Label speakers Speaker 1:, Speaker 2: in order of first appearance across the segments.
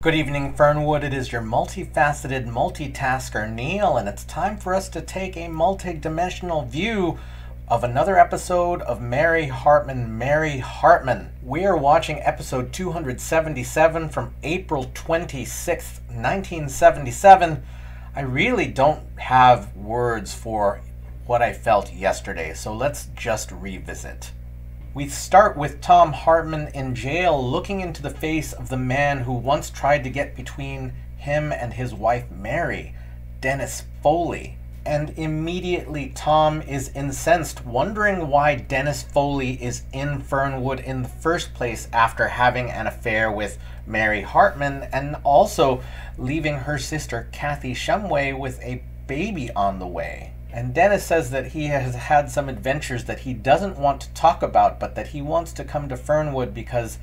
Speaker 1: Good evening, Fernwood. It is your multifaceted multitasker, Neil, and it's time for us to take a multi-dimensional view of another episode of Mary Hartman, Mary Hartman. We are watching episode 277 from April 26th, 1977. I really don't have words for what I felt yesterday, so let's just revisit. We start with Tom Hartman in jail looking into the face of the man who once tried to get between him and his wife Mary, Dennis Foley. And immediately Tom is incensed, wondering why Dennis Foley is in Fernwood in the first place after having an affair with Mary Hartman and also leaving her sister Kathy Shumway with a baby on the way. And Dennis says that he has had some adventures that he doesn't want to talk about, but that he wants to come to Fernwood because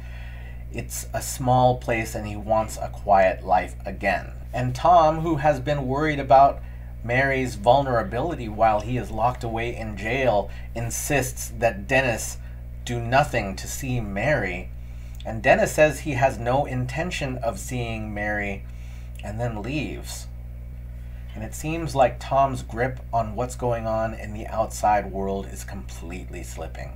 Speaker 1: it's a small place and he wants a quiet life again. And Tom, who has been worried about Mary's vulnerability while he is locked away in jail, insists that Dennis do nothing to see Mary. And Dennis says he has no intention of seeing Mary and then leaves. And it seems like Tom's grip on what's going on in the outside world is completely slipping.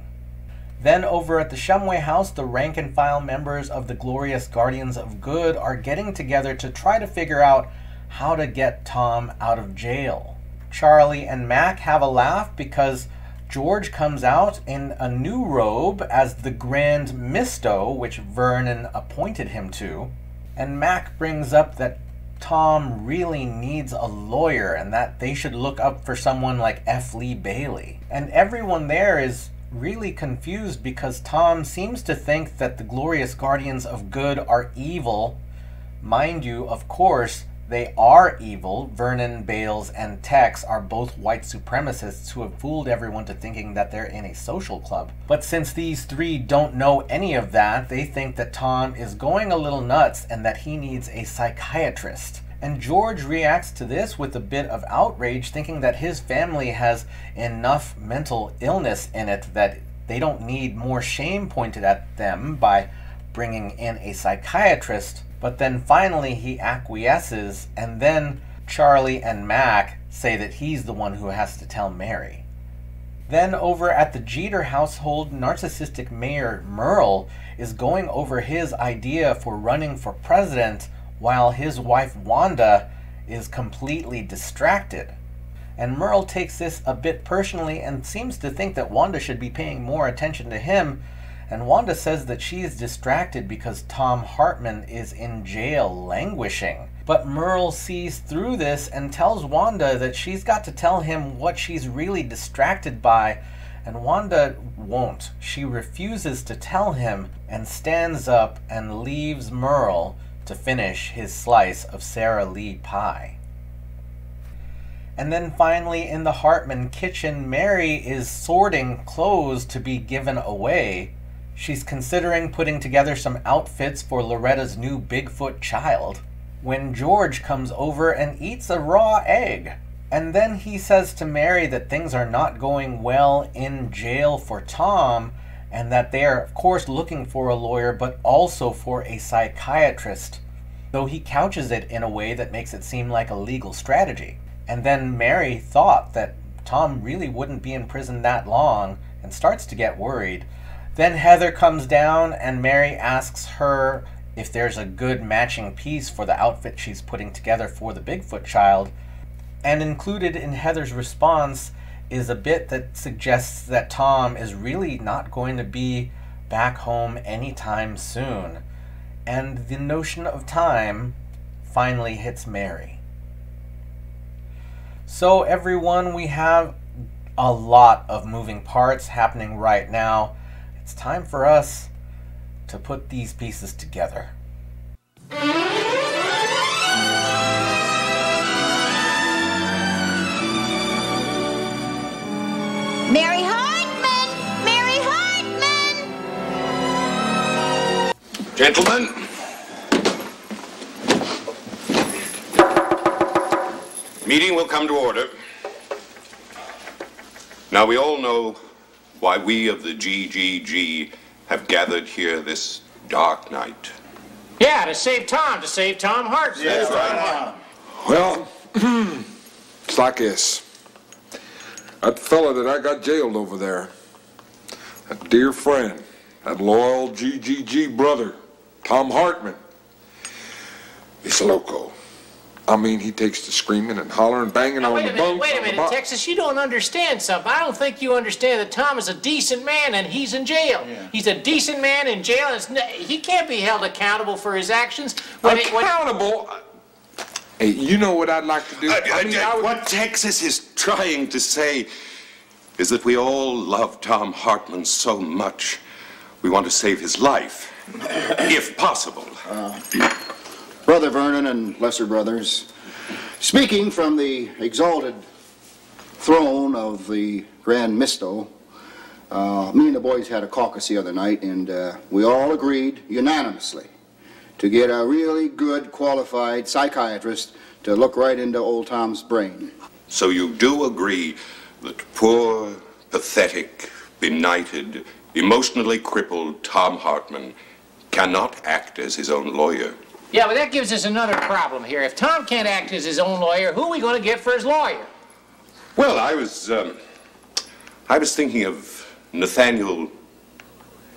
Speaker 1: Then over at the Shumway house, the rank and file members of the Glorious Guardians of Good are getting together to try to figure out how to get Tom out of jail. Charlie and Mac have a laugh because George comes out in a new robe as the Grand Misto, which Vernon appointed him to. And Mac brings up that Tom really needs a lawyer and that they should look up for someone like F. Lee Bailey. And everyone there is really confused because Tom seems to think that the Glorious Guardians of Good are evil. Mind you, of course, they are evil. Vernon, Bales, and Tex are both white supremacists who have fooled everyone to thinking that they're in a social club. But since these three don't know any of that, they think that Tom is going a little nuts and that he needs a psychiatrist. And George reacts to this with a bit of outrage, thinking that his family has enough mental illness in it that they don't need more shame pointed at them by bringing in a psychiatrist. But then finally he acquiesces, and then Charlie and Mac say that he's the one who has to tell Mary. Then over at the Jeter household, narcissistic Mayor Merle is going over his idea for running for president while his wife Wanda is completely distracted. And Merle takes this a bit personally and seems to think that Wanda should be paying more attention to him. And Wanda says that she is distracted because Tom Hartman is in jail languishing. But Merle sees through this and tells Wanda that she's got to tell him what she's really distracted by. And Wanda won't. She refuses to tell him and stands up and leaves Merle to finish his slice of Sara Lee pie. And then finally in the Hartman kitchen, Mary is sorting clothes to be given away. She's considering putting together some outfits for Loretta's new Bigfoot child when George comes over and eats a raw egg. And then he says to Mary that things are not going well in jail for Tom and that they are, of course, looking for a lawyer but also for a psychiatrist, though he couches it in a way that makes it seem like a legal strategy. And then Mary thought that Tom really wouldn't be in prison that long and starts to get worried. Then Heather comes down and Mary asks her if there's a good matching piece for the outfit she's putting together for the Bigfoot child. And included in Heather's response is a bit that suggests that Tom is really not going to be back home anytime soon. And the notion of time finally hits Mary. So everyone, we have a lot of moving parts happening right now. It's time for us to put these pieces together.
Speaker 2: Mary Hartman! Mary Hartman!
Speaker 3: Gentlemen, meeting will come to order. Now we all know why we of the GGG have gathered here this dark night.
Speaker 4: Yeah, to save Tom Hartman.
Speaker 5: Yeah, right.
Speaker 6: Well, it's like this. That fella that I got jailed over there, that dear friend, that loyal GGG brother, Tom Hartman, he's loco. I mean, he takes to screaming and hollering, banging on the bunks.
Speaker 4: Wait a minute, Texas, you don't understand something. I don't think you understand that Tom is a decent man and he's in jail. Yeah. He's a decent man in jail, and he can't be held accountable for his actions.
Speaker 6: Accountable? Hey, you know what I'd like to do?
Speaker 3: What Texas is trying to say is that we all love Tom Hartman so much, we want to save his life, if possible.
Speaker 5: Brother Vernon and lesser brothers, speaking from the exalted throne of the Grand Misto, me and the boys had a caucus the other night, and we all agreed unanimously to get a really good, qualified psychiatrist to look right into old Tom's brain.
Speaker 3: So you do agree that poor, pathetic, benighted, emotionally crippled Tom Hartman cannot act as his own lawyer?
Speaker 4: Yeah, but that gives us another problem here. If Tom can't act as his own lawyer, who are we going to get for his lawyer?
Speaker 3: Well, I was thinking of Nathaniel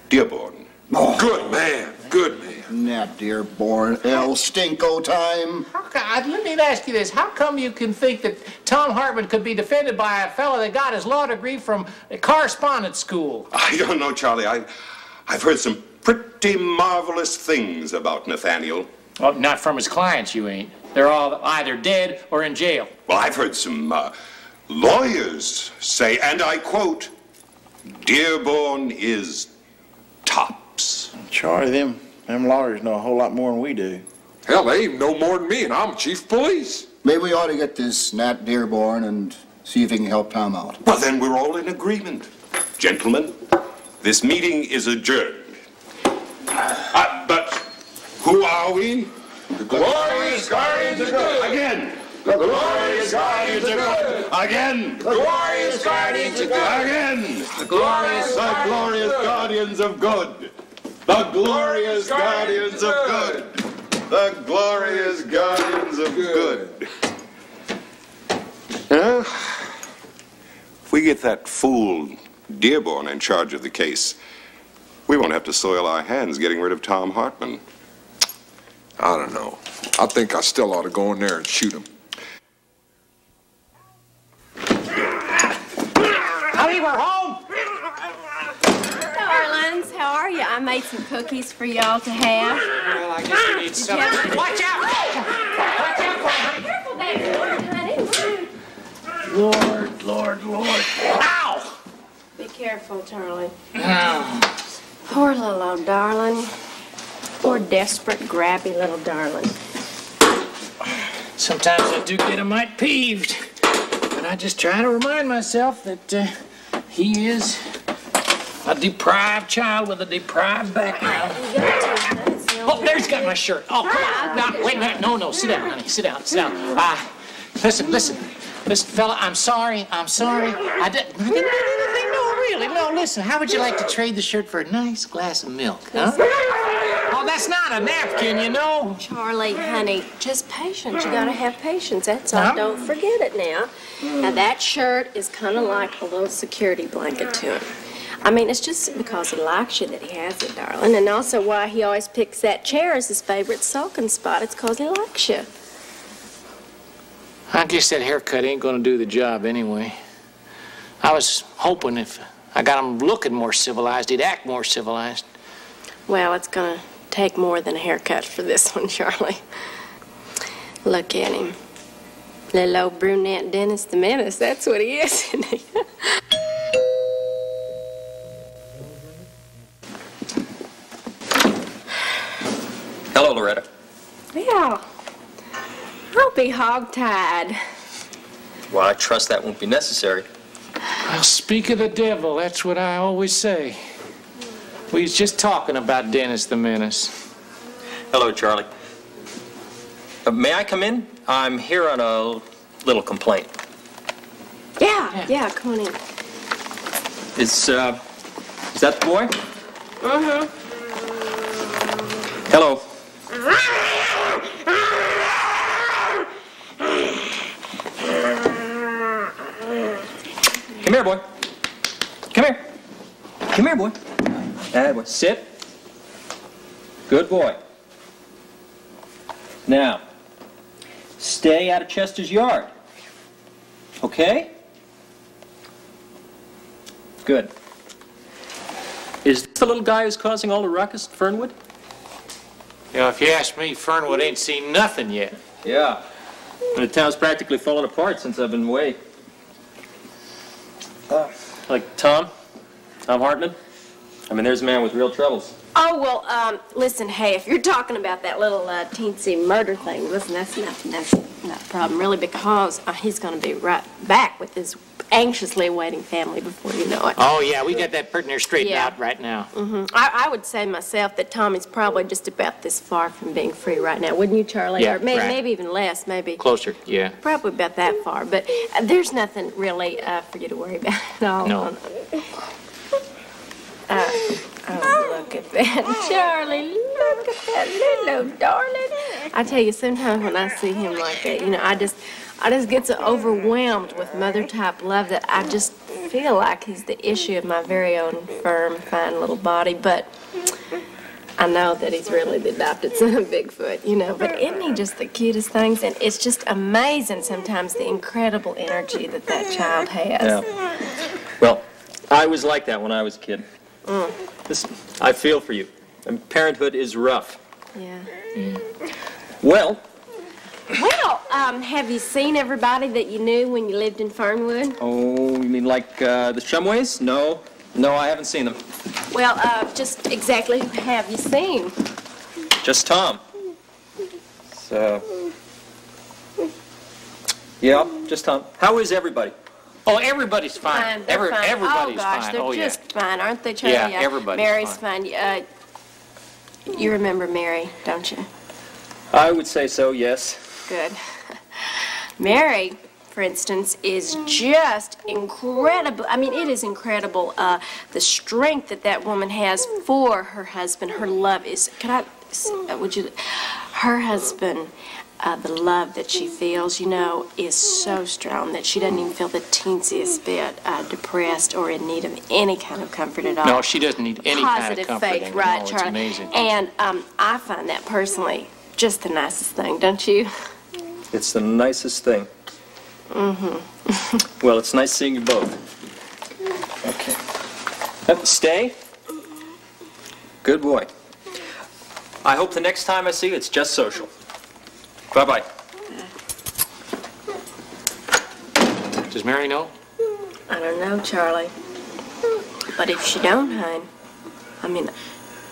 Speaker 3: Dearborn.
Speaker 6: Oh, good man, good man.
Speaker 5: Nat Dearborn, El Stinko time.
Speaker 4: Let me ask you this. How come you can think that Tom Hartman could be defended by a fellow that got his law degree from a correspondence school?
Speaker 3: I don't know, Charlie. I've heard some pretty marvelous things about Nathaniel.
Speaker 4: Oh, not from his clients, you ain't. They're all either dead or in jail.
Speaker 3: Well, I've heard some lawyers say, and I quote, Dearborn is tops.
Speaker 7: Charlie, them lawyers know a whole lot more than we do.
Speaker 6: Hell, they even know more than me, and I'm chief of police.
Speaker 5: Maybe we ought to get this Nat Dearborn and see if he can help Tom out.
Speaker 3: Well, then we're all in agreement. Gentlemen, this meeting is adjourned. But who are we?
Speaker 6: The glorious guardians of good.
Speaker 3: Again.
Speaker 6: The glorious guardians of good.
Speaker 3: Again.
Speaker 6: The glorious guardians of good.
Speaker 3: Again.
Speaker 6: The glorious
Speaker 3: guardians of good. The glorious guardians of good. The glorious guardians of good. If we get that fool Dearborn in charge of the case, we won't have to soil our hands getting rid of Tom Hartman.
Speaker 6: I don't know. I think I still ought to go in there and shoot him.
Speaker 4: Honey, we're home.
Speaker 8: Darlings, how are you? I made some cookies for y'all to have.
Speaker 4: Well, I guess we need some. Watch out! Watch out!
Speaker 8: Careful, baby.
Speaker 4: Lord. Ow!
Speaker 8: Be careful, Charlie.
Speaker 4: Oh.
Speaker 8: Poor little old darling. Poor, desperate, grabby little darling.
Speaker 4: Sometimes I do get a mite peeved, but I just try to remind myself that he is a deprived child with a deprived background. Oh, there he's got my shirt. Oh, come on. No, wait, no, sit down, honey. Sit down. Listen, fella, I'm sorry. I didn't do anything, no, really. No, listen, how would you like to trade the shirt for a nice glass of milk, huh? Oh, that's not a napkin, you know.
Speaker 8: Charlie, honey, just patience. You gotta have patience, that's all.
Speaker 4: Huh?
Speaker 8: Don't forget it now. Now, that shirt is kind of like a little security blanket to him. I mean, it's just because he likes you that he has it, darling. And also why he always picks that chair as his favorite sulking spot. It's because he likes you.
Speaker 4: I guess that haircut ain't gonna do the job anyway. I was hoping if I got him looking more civilized, he'd act more civilized.
Speaker 8: Well, it's gonna take more than a haircut for this one, Charlie. Look at him. Little old brunette Dennis the Menace, that's what he is, isn't he?
Speaker 9: Hello, Loretta.
Speaker 8: Well, I'll be hog-tied.
Speaker 9: Well, I trust that won't be necessary.
Speaker 4: Well, speak of the devil, that's what I always say. We was just talking about Dennis the Menace.
Speaker 9: Hello, Charlie. May I come in? I'm here on a little complaint.
Speaker 8: Yeah, come on in.
Speaker 9: Is that the boy?
Speaker 8: Mm-hmm.
Speaker 9: Hello. Come here, boy. Come here. Come here, boy. That boy. Sit. Good boy. Now, stay out of Chester's yard. Okay? Good. Is this the little guy who's causing all the ruckus at Fernwood?
Speaker 4: You know, if you ask me, Fernwood ain't seen nothing yet.
Speaker 9: Yeah. And the town's practically fallen apart since I've been away. Like Tom Hartman. I mean, there's a man with real troubles.
Speaker 8: Oh, well, listen, hey, if you're talking about that little teensy murder thing, listen, that's not a problem, really, because he's going to be right back with his anxiously awaiting family before you know it.
Speaker 4: Oh, yeah, we got that pretty near straightened out right now.
Speaker 8: I would say myself that Tommy's probably just about this far from being free right now, wouldn't you, Charlie?
Speaker 4: Yeah,
Speaker 8: or maybe even less, maybe.
Speaker 4: Closer, yeah.
Speaker 8: Probably about that far, but there's nothing really for you to worry about at all.
Speaker 4: No.
Speaker 8: Oh, look at that, Charlie. Look at that little darling. I tell you, sometimes when I see him like that, you know, I just get so overwhelmed with mother-type love that I just feel like he's the issue of my very own firm, fine little body. But I know that he's really the adopted son of Bigfoot, you know. But isn't he just the cutest things? And it's just amazing sometimes the incredible energy that child has.
Speaker 9: Yeah. Well, I was like that when I was a kid. Listen, I feel for you. And parenthood is rough.
Speaker 8: Yeah.
Speaker 9: Well,
Speaker 8: have you seen everybody that you knew when you lived in Fernwood?
Speaker 9: oh, you mean like the Shumways? No, I haven't seen them.
Speaker 8: Well, just exactly who have you seen?
Speaker 9: Just Tom. So, yeah, just Tom. How is everybody?
Speaker 4: Oh, everybody's fine.
Speaker 8: They're fine.
Speaker 4: Everybody's
Speaker 8: oh, gosh,
Speaker 4: fine.
Speaker 8: They're
Speaker 4: Oh,
Speaker 8: just
Speaker 4: yeah.
Speaker 8: fine, aren't they, Charlie?
Speaker 4: Yeah, everybody's
Speaker 8: Mary's
Speaker 4: fine.
Speaker 8: You remember Mary, don't you?
Speaker 9: I would say so, yes.
Speaker 8: Good. Mary, for instance, is just incredible. I mean, it is incredible, the strength that woman has for her husband. Her love is, her husband, the love that she feels, you know, is so strong that she doesn't even feel the teensiest bit depressed or in need of any kind of comfort at all.
Speaker 4: No, she doesn't need any kind of
Speaker 8: Positive
Speaker 4: comforting.
Speaker 8: faith, right,
Speaker 4: No,
Speaker 8: Charlie?
Speaker 4: it's amazing.
Speaker 8: And I find that personally just the nicest thing, don't you?
Speaker 9: It's the nicest thing. Well, it's nice seeing you both. Okay. Stay. Good boy. I hope the next time I see you, it's just social. Bye-bye.
Speaker 4: Does Mary know?
Speaker 8: I don't know, Charlie. But if she don't, hon, I mean,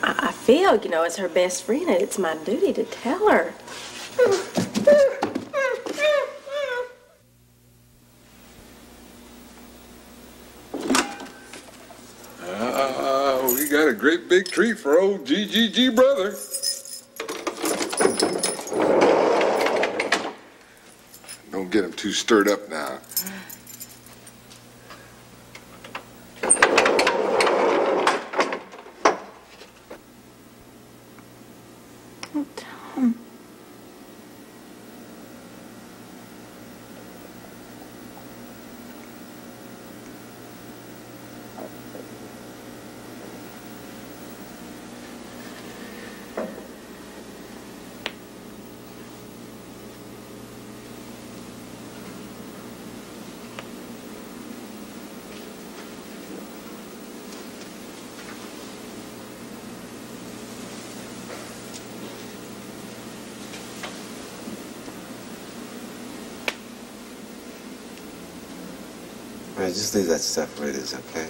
Speaker 8: I feel, you know, as her best friend, it's my duty to tell her.
Speaker 6: We got a great big treat for old GGG brother. Don't get him too stirred up now.
Speaker 8: Oh, Tom.
Speaker 10: Right, just leave that stuff where it is, okay?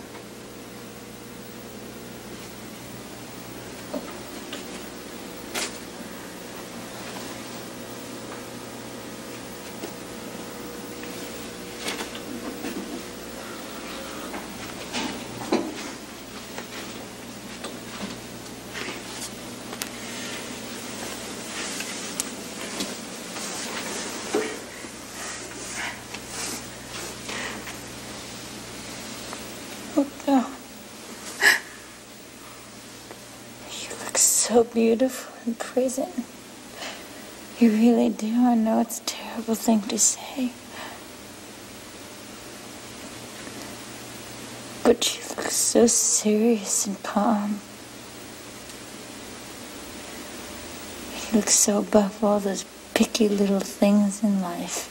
Speaker 11: You look so beautiful in prison.
Speaker 2: You really do. I know it's a terrible thing to say. But you look so serious and calm. You look so above all those picky little things in life.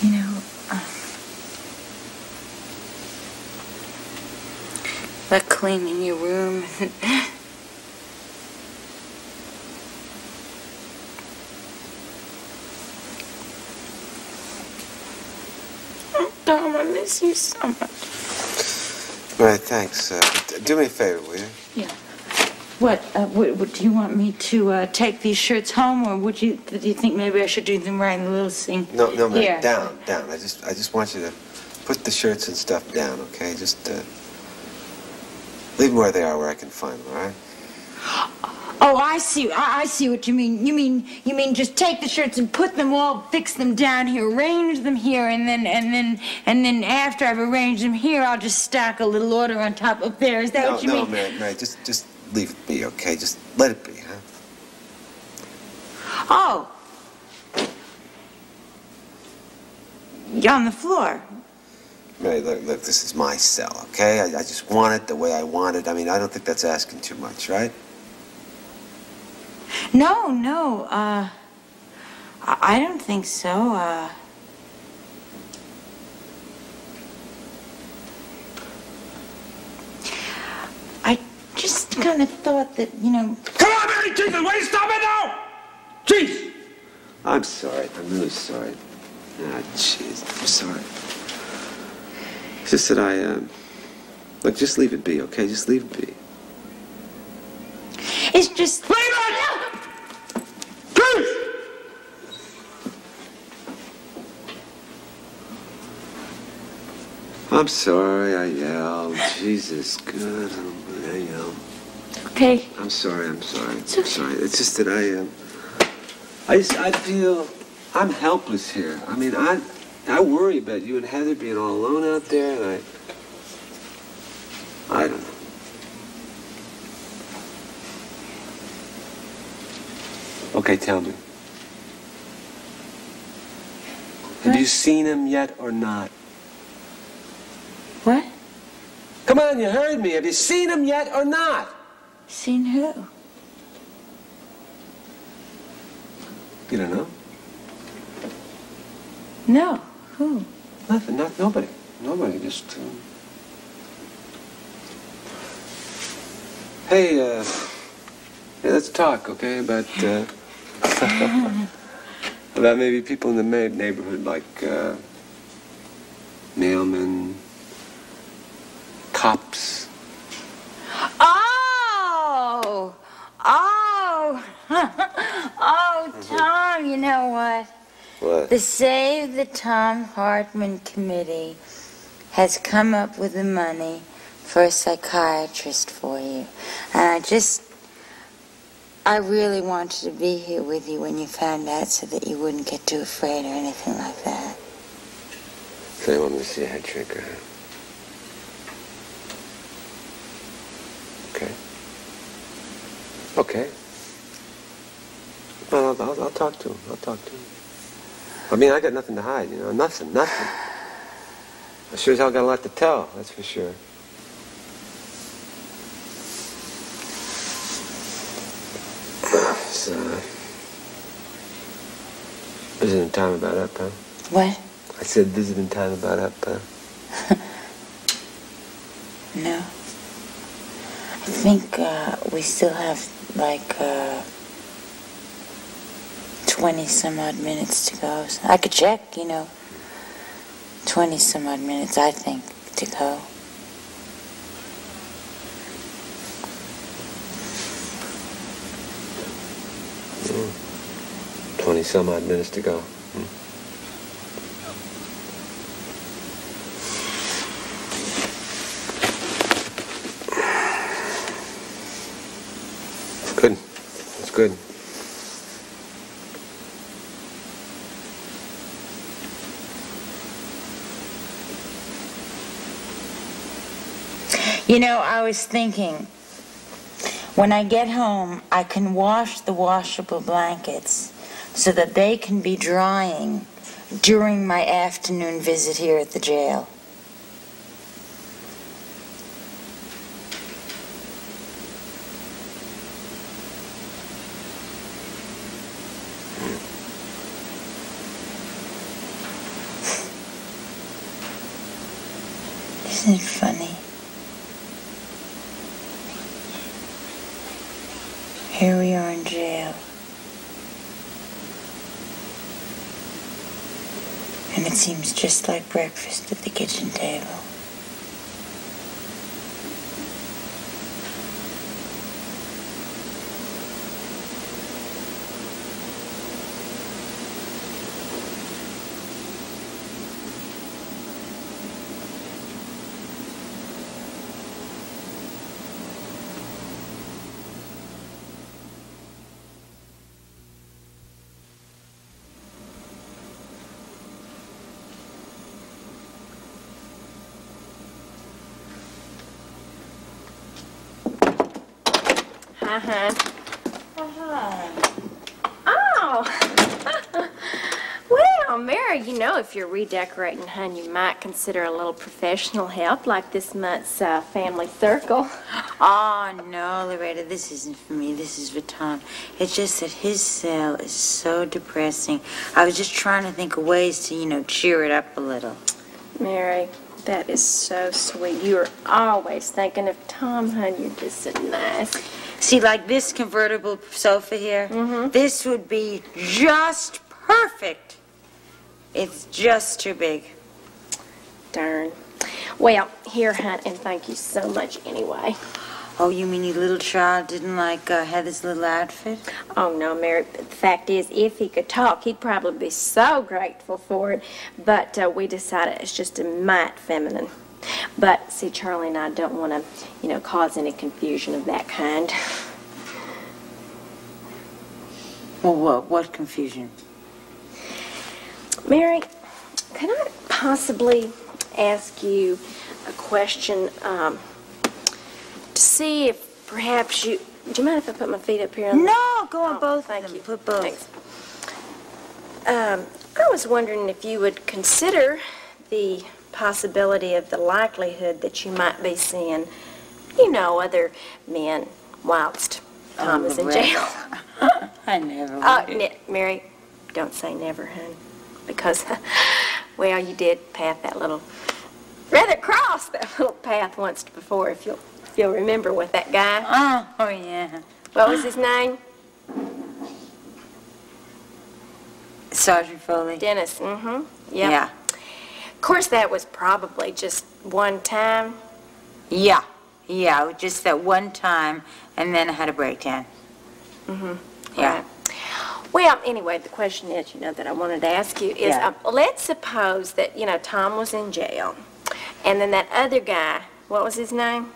Speaker 2: You know, like cleaning your room. Oh, Tom, I miss you so much.
Speaker 10: All right, thanks. Do me a favor, will you?
Speaker 2: Yeah. What do you want me to take these shirts home, or do you think maybe I should do them right in the little sink?
Speaker 10: No, man,
Speaker 2: Here.
Speaker 10: down. I just want you to put the shirts and stuff down, okay? Just leave them where they are, where I can find them, all right?
Speaker 2: Oh, I see. I see what you mean. You mean just take the shirts and put them all, fix them down here, arrange them here, and then after I've arranged them here, I'll just stack a little order on top of there. Is that what you mean?
Speaker 10: No, Mary, just leave it be, okay? Just let it be, huh?
Speaker 2: Oh. You're on the floor.
Speaker 10: Mary, look, this is my cell, okay? I just want it the way I want it. I mean, I don't think that's asking too much, right?
Speaker 2: No, I don't think so, I just kind of thought that, you know...
Speaker 6: Come on, Mary Jesus! Will you stop it now? Jeez!
Speaker 10: I'm sorry. I'm really sorry. Ah, jeez. I'm sorry. It's just that look, just leave it be, okay? Just leave it be.
Speaker 2: It's just...
Speaker 6: Leave it! Please!
Speaker 10: I'm sorry I yelled. Jesus, good. I yelled.
Speaker 2: Okay.
Speaker 10: I'm sorry.
Speaker 2: It's okay.
Speaker 10: I'm sorry. It's just that I feel I'm helpless here. I mean, I worry about you and Heather being all alone out there, and I don't know. Okay, tell me. Have you seen him yet or not?
Speaker 2: What?
Speaker 10: Come on, you heard me. Have you seen him yet or not?
Speaker 2: Seen who?
Speaker 10: You don't know?
Speaker 2: No. Who?
Speaker 10: Nothing. Nobody. Nobody. Just. Hey, let's talk, okay? About about maybe people in the neighborhood, like mailmen, cops.
Speaker 2: Oh! Oh, Tom, you know what?
Speaker 10: What?
Speaker 2: The Save the Tom Hartman Committee has come up with the money for a psychiatrist for you. And I really wanted to be here with you when you found out so that you wouldn't get too afraid or anything like that.
Speaker 10: So you want me to see a head shrinker, huh? Okay. Well, I'll talk to him. I mean, I got nothing to hide, you know. Nothing. I sure as hell got a lot to tell, that's for sure. So, visiting time about up, huh?
Speaker 2: What?
Speaker 10: I said visiting time about up, huh?
Speaker 2: No. I think we still have like 20 some odd minutes to go. So I could check, 20 some odd minutes, I think, to go.
Speaker 10: Mm. 20 some odd minutes to go. Good. That's good.
Speaker 2: I was thinking, When I get home, I can wash the washable blankets so that they can be drying during my afternoon visit here at the jail. Isn't it funny? Here we are in jail. And it seems just like breakfast at the kitchen table.
Speaker 8: Uh-huh. Oh. Well, Mary, you know, if you're redecorating, hun, you might consider a little professional help like this month's family circle.
Speaker 2: Oh, no, Loretta, this isn't for me. This is for Tom. It's just that his cell is so depressing. I was just trying to think of ways to, cheer it up a little.
Speaker 8: Mary, that is so sweet. You're always thinking of Tom, hun. You're just so nice.
Speaker 2: See, like this convertible sofa here, this would be just perfect. It's just too big.
Speaker 8: Darn. Well, here, hun, and thank you so much anyway.
Speaker 2: Oh, you mean your little child didn't like Heather's little outfit?
Speaker 8: Oh, no, Mary. The fact is, if he could talk, he'd probably be so grateful for it. But we decided it's just a mite feminine. But, see, Charlie and I don't want to, cause any confusion of that kind.
Speaker 2: Well, what confusion?
Speaker 8: Mary, can I possibly ask you a question to see if perhaps you... Do you mind if I put my feet up here?
Speaker 2: No, go on both
Speaker 8: thank
Speaker 2: of them.
Speaker 8: you.
Speaker 2: Put both.
Speaker 8: Thanks. I was wondering if you would consider the possibility of the likelihood that you might be seeing, other men whilst Tom is in jail.
Speaker 2: I never would.
Speaker 8: Mary, don't say never, hon, because, well, you did path that little, rather cross that little path once before, if you'll remember with that guy.
Speaker 2: Oh, yeah.
Speaker 8: What was his name?
Speaker 2: Sergeant Foley.
Speaker 8: Dennis, Yep.
Speaker 2: Yeah.
Speaker 8: Of course, that was probably just one time.
Speaker 2: Yeah, just that one time, and then I had a breakdown. Yeah.
Speaker 8: Right. Well, anyway, the question is, that I wanted to ask you is, let's suppose that, Tom was in jail, and then that other guy, what was his name?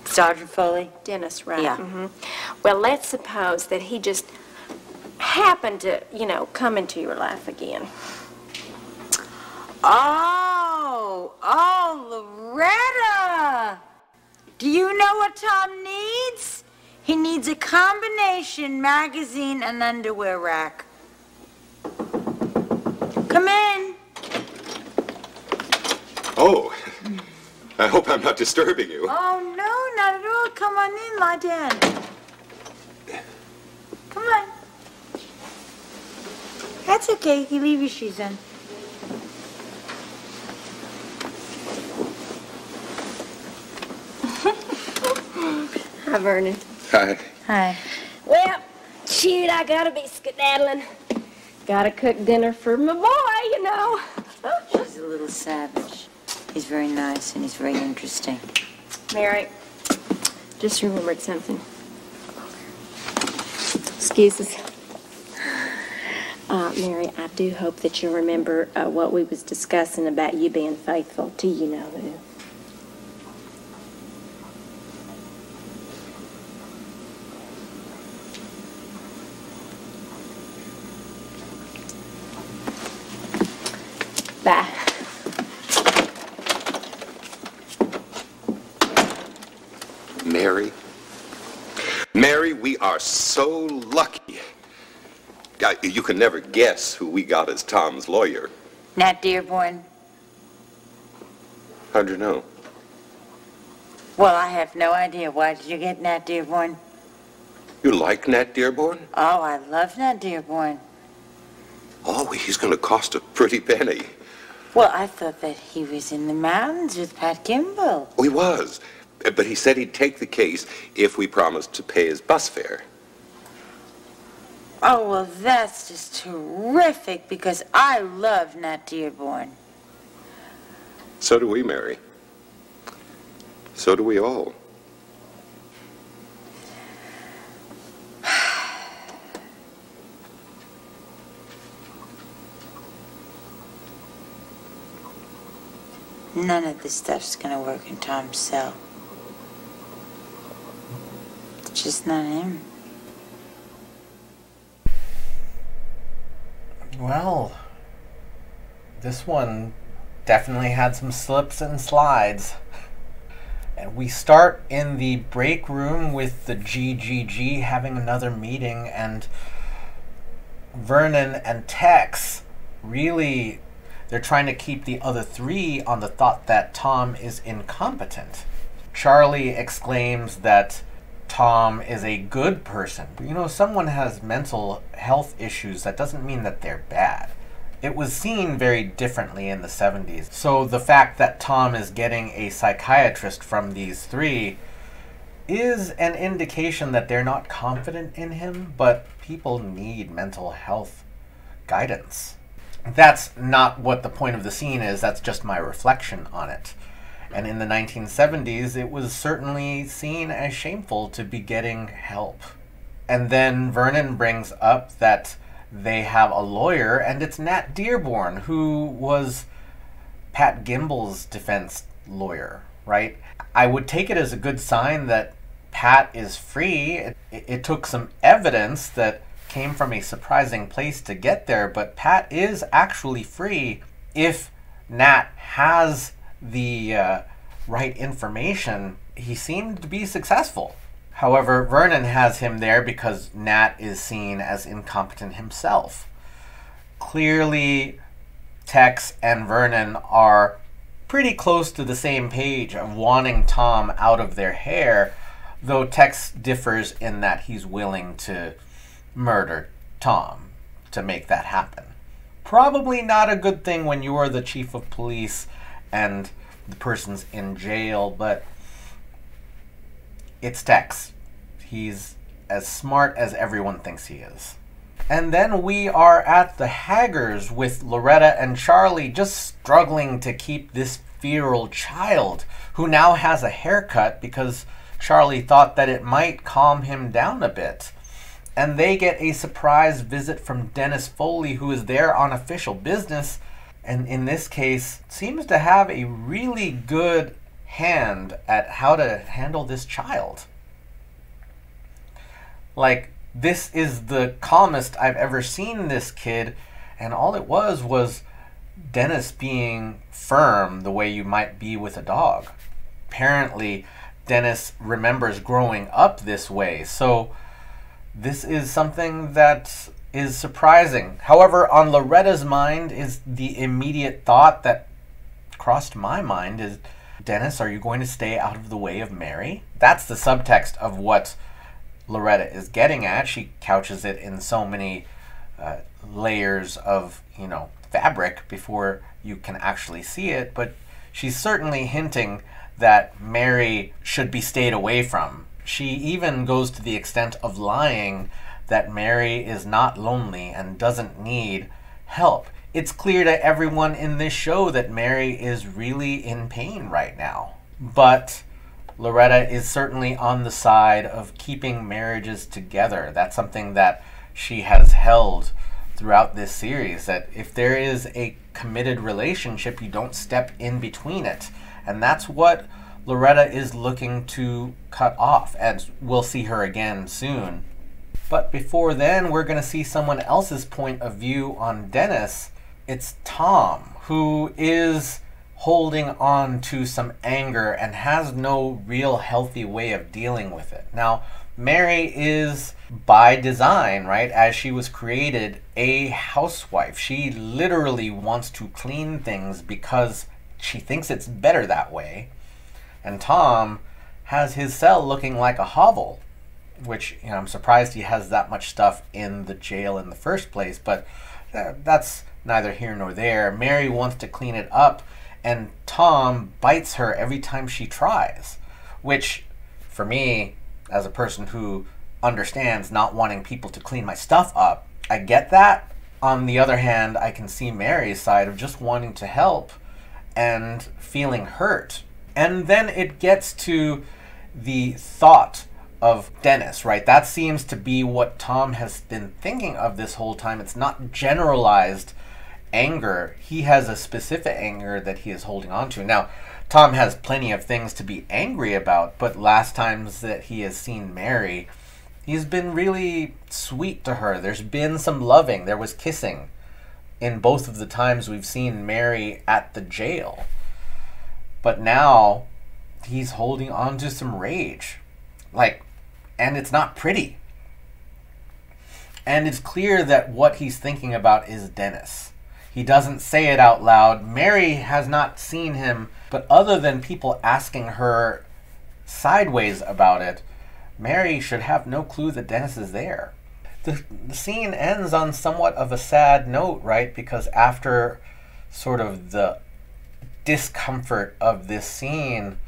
Speaker 2: Sergeant Foley.
Speaker 8: Dennis, right?
Speaker 2: Yeah.
Speaker 8: Well, let's suppose that he just happened to, come into your life again.
Speaker 2: Oh, Loretta! Do you know what Tom needs? He needs a combination magazine and underwear rack. Come in.
Speaker 3: Oh, I hope I'm not disturbing you.
Speaker 2: Oh, no, not at all. Come on in, lie down. Come on. That's okay. You can leave your shoes on.
Speaker 8: Hi, Vernon.
Speaker 3: Hi.
Speaker 2: Hi.
Speaker 8: Well, shoot, I gotta be skedaddling. Gotta cook dinner for my boy,
Speaker 2: She's a little savage. He's very nice and he's very interesting.
Speaker 8: Mary, just remembered something. Excuses. Mary, I do hope that you'll remember what we was discussing about you being faithful to you-know-who. Bye.
Speaker 3: Mary. Mary, we are so lucky. You can never guess who we got as Tom's lawyer.
Speaker 2: Nat Dearborn?
Speaker 3: How'd you know?
Speaker 2: Well, I have no idea. Why did you get Nat Dearborn?
Speaker 3: You like Nat Dearborn?
Speaker 2: Oh, I love Nat Dearborn.
Speaker 3: Oh, he's going to cost a pretty penny.
Speaker 2: Well, I thought that he was in the mountains with Pat Kimball.
Speaker 3: Oh, he was. But he said he'd take the case if we promised to pay his bus fare.
Speaker 2: Oh, well, that's just terrific because I love Nat Dearborn.
Speaker 3: So do we, Mary. So do we all.
Speaker 2: None of this stuff's gonna work in Tom's cell. It's just not him.
Speaker 1: Well, this one definitely had some slips and slides. And we start in the break room with the GGG having another meeting, and Vernon and Tex really, they're trying to keep the other three on the thought that Tom is incompetent. Charlie exclaims that Tom is a good person. You know, someone has mental health issues, that doesn't mean that they're bad. It was seen very differently in the 70s. So the fact that Tom is getting a psychiatrist from these three is an indication that they're not confident in him, but people need mental health guidance. That's not what the point of the scene is, that's just my reflection on it. And in the 1970s, it was certainly seen as shameful to be getting help. And then Vernon brings up that they have a lawyer, and it's Nat Dearborn, who was Pat Gimbel's defense lawyer, right? I would take it as a good sign that Pat is free. It took some evidence that came from a surprising place to get there, but Pat is actually free if Nat has the right information. He seemed to be successful. However, Vernon has him there because Nat is seen as incompetent himself. Clearly, Tex and Vernon are pretty close to the same page of wanting Tom out of their hair, though Tex differs in that he's willing to murder Tom to make that happen. Probably not a good thing when you are the chief of police and the person's in jail, but it's Tex. He's as smart as everyone thinks he is. And then we are at the Haggers with Loretta and Charlie just struggling to keep this feral child who now has a haircut because Charlie thought that it might calm him down a bit. And they get a surprise visit from Dennis Foley, who is there on official business, and in this case seems to have a really good hand at how to handle this child. Like, this is the calmest I've ever seen this kid, and all it was Dennis being firm the way you might be with a dog. Apparently, Dennis remembers growing up this way, so this is something that is surprising. However, on Loretta's mind is the immediate thought that crossed my mind is, Dennis, are you going to stay out of the way of Mary? That's the subtext of what Loretta is getting at. She couches it in so many layers of, fabric before you can actually see it, but she's certainly hinting that Mary should be stayed away from. She even goes to the extent of lying that Mary is not lonely and doesn't need help. It's clear to everyone in this show that Mary is really in pain right now. But Loretta is certainly on the side of keeping marriages together. That's something that she has held throughout this series, that if there is a committed relationship, you don't step in between it. And that's what Loretta is looking to cut off, and we'll see her again soon. But before then, we're going to see someone else's point of view on Dennis. It's Tom, who is holding on to some anger and has no real healthy way of dealing with it. Now, Mary is by design, right, as she was created, a housewife. She literally wants to clean things because she thinks it's better that way. And Tom has his cell looking like a hovel, which, you know, I'm surprised he has that much stuff in the jail in the first place, but that's neither here nor there. Mary wants to clean it up, and Tom bites her every time she tries, which, for me, as a person who understands not wanting people to clean my stuff up, I get that. On the other hand, I can see Mary's side of just wanting to help and feeling hurt. And then it gets to the thought of Dennis, right? That seems to be what Tom has been thinking of this whole time. It's not generalized anger. He has a specific anger that he is holding on to. Now, Tom has plenty of things to be angry about, but last times that he has seen Mary, he's been really sweet to her. There's been some loving. There was kissing in both of the times we've seen Mary at the jail. But now he's holding on to some rage. And it's not pretty. And it's clear that what he's thinking about is Dennis. He doesn't say it out loud. Mary has not seen him, but other than people asking her sideways about it, Mary should have no clue that Dennis is there. The scene ends on somewhat of a sad note, right? Because after sort of the discomfort of this scene,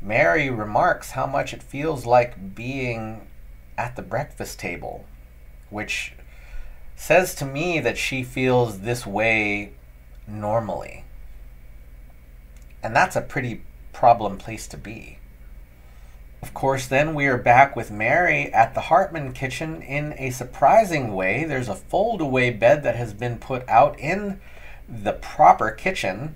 Speaker 1: Mary remarks how much it feels like being at the breakfast table, which says to me that she feels this way normally. And that's a pretty problem place to be. Of course, then we are back with Mary at the Hartman kitchen in a surprising way. There's a fold-away bed that has been put out in the proper kitchen,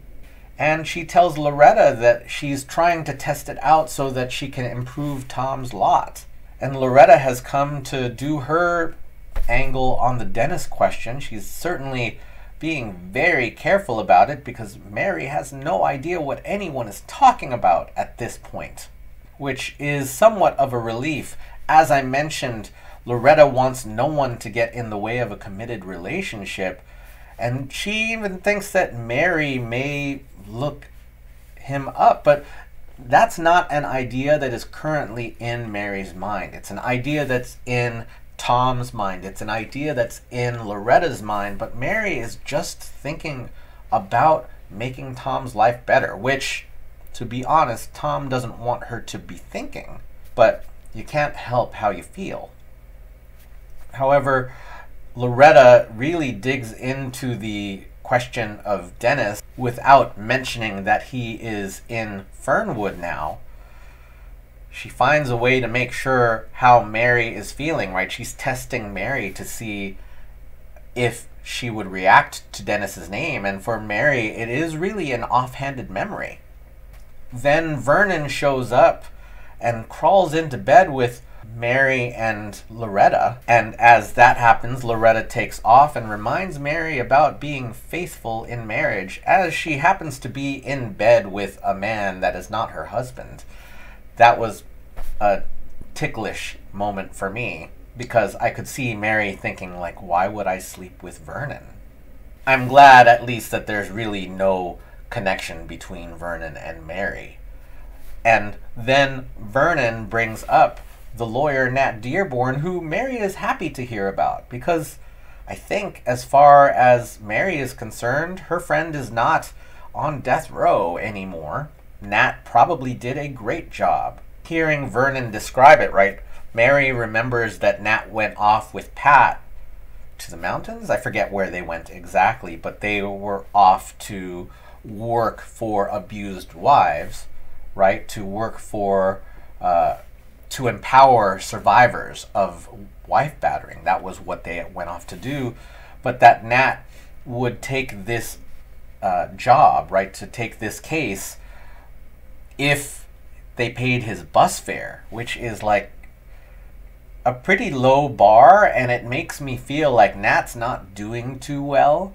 Speaker 1: and she tells Loretta that she's trying to test it out so that she can improve Tom's lot. And Loretta has come to do her angle on the Dennis question. She's certainly being very careful about it because Mary has no idea what anyone is talking about at this point, which is somewhat of a relief. As I mentioned, Loretta wants no one to get in the way of a committed relationship, and she even thinks that Mary may look him up, but that's not an idea that is currently in Mary's mind. It's an idea that's in Tom's mind. It's an idea that's in Loretta's mind, but Mary is just thinking about making Tom's life better, which, to be honest, Tom doesn't want her to be thinking, but you can't help how you feel. However, Loretta really digs into the question of Dennis without mentioning that he is in Fernwood now. She finds a way to make sure how Mary is feeling, right? She's testing Mary to see if she would react to Dennis's name, and for Mary, it is really an offhanded memory. Then Vernon shows up and crawls into bed with Mary and Loretta, and as that happens, Loretta takes off and reminds Mary about being faithful in marriage, as she happens to be in bed with a man that is not her husband. That was a ticklish moment for me, because I could see Mary thinking, like, why would I sleep with Vernon? I'm glad at least that there's really no connection between Vernon and Mary. And then Vernon brings up the lawyer Nat Dearborn, who Mary is happy to hear about, because I think as far as Mary is concerned, her friend is not on death row anymore. Nat probably did a great job. Hearing Vernon describe it, right, Mary remembers that Nat went off with Pat to the mountains. I forget where they went exactly, but they were off to work for abused wives, right, to work for to empower survivors of wife battering. That was what they went off to do. But that Nat would take this job, right, to take this case if they paid his bus fare, which is like a pretty low bar, and it makes me feel like Nat's not doing too well,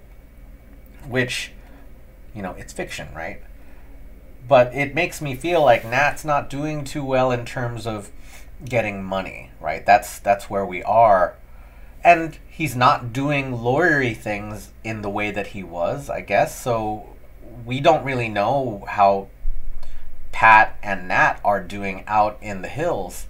Speaker 1: which, you know, it's fiction, right? But it makes me feel like Nat's not doing too well in terms of getting money, right? That's where we are. And he's not doing lawyery things in the way that he was, I guess. So we don't really know how Pat and Nat are doing out in the hills.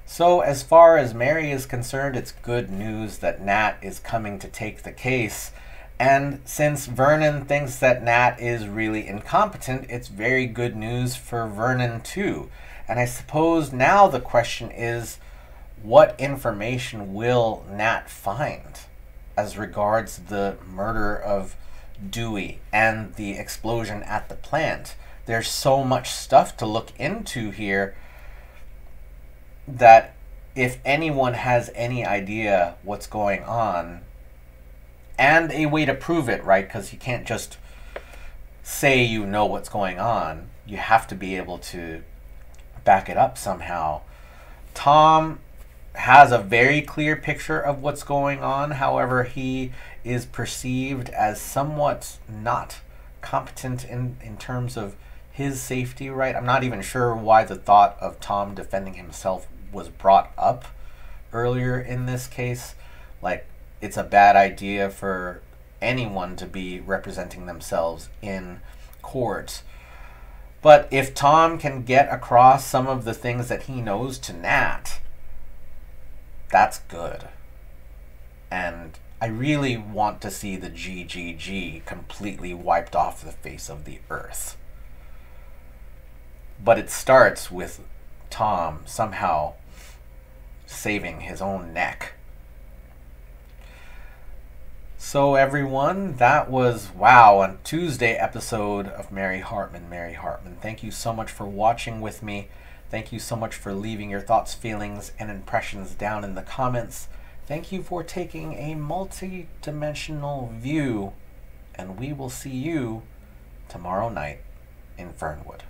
Speaker 1: So as far as Mary is concerned, it's good news that Nat is coming to take the case. And since Vernon thinks that Nat is really incompetent, it's very good news for Vernon too. And I suppose now the question is, what information will Nat find as regards the murder of Dewey and the explosion at the plant? There's so much stuff to look into here that if anyone has any idea what's going on, and a way to prove it, right? Because you can't just say you know what's going on. You have to be able to back it up somehow. Tom has a very clear picture of what's going on. However, he is perceived as somewhat not competent in terms of his safety, right? I'm not even sure why the thought of Tom defending himself was brought up earlier in this case. Like, it's a bad idea for anyone to be representing themselves in court. But if Tom can get across some of the things that he knows to Nat, that's good. And I really want to see the GGG completely wiped off the face of the earth. But it starts with Tom somehow saving his own neck. So everyone, that was, wow, a Tuesday episode of Mary Hartman, Mary Hartman. Thank you so much for watching with me. Thank you so much for leaving your thoughts, feelings, and impressions down in the comments. Thank you for taking a multi-dimensional view, and we will see you tomorrow night in Fernwood.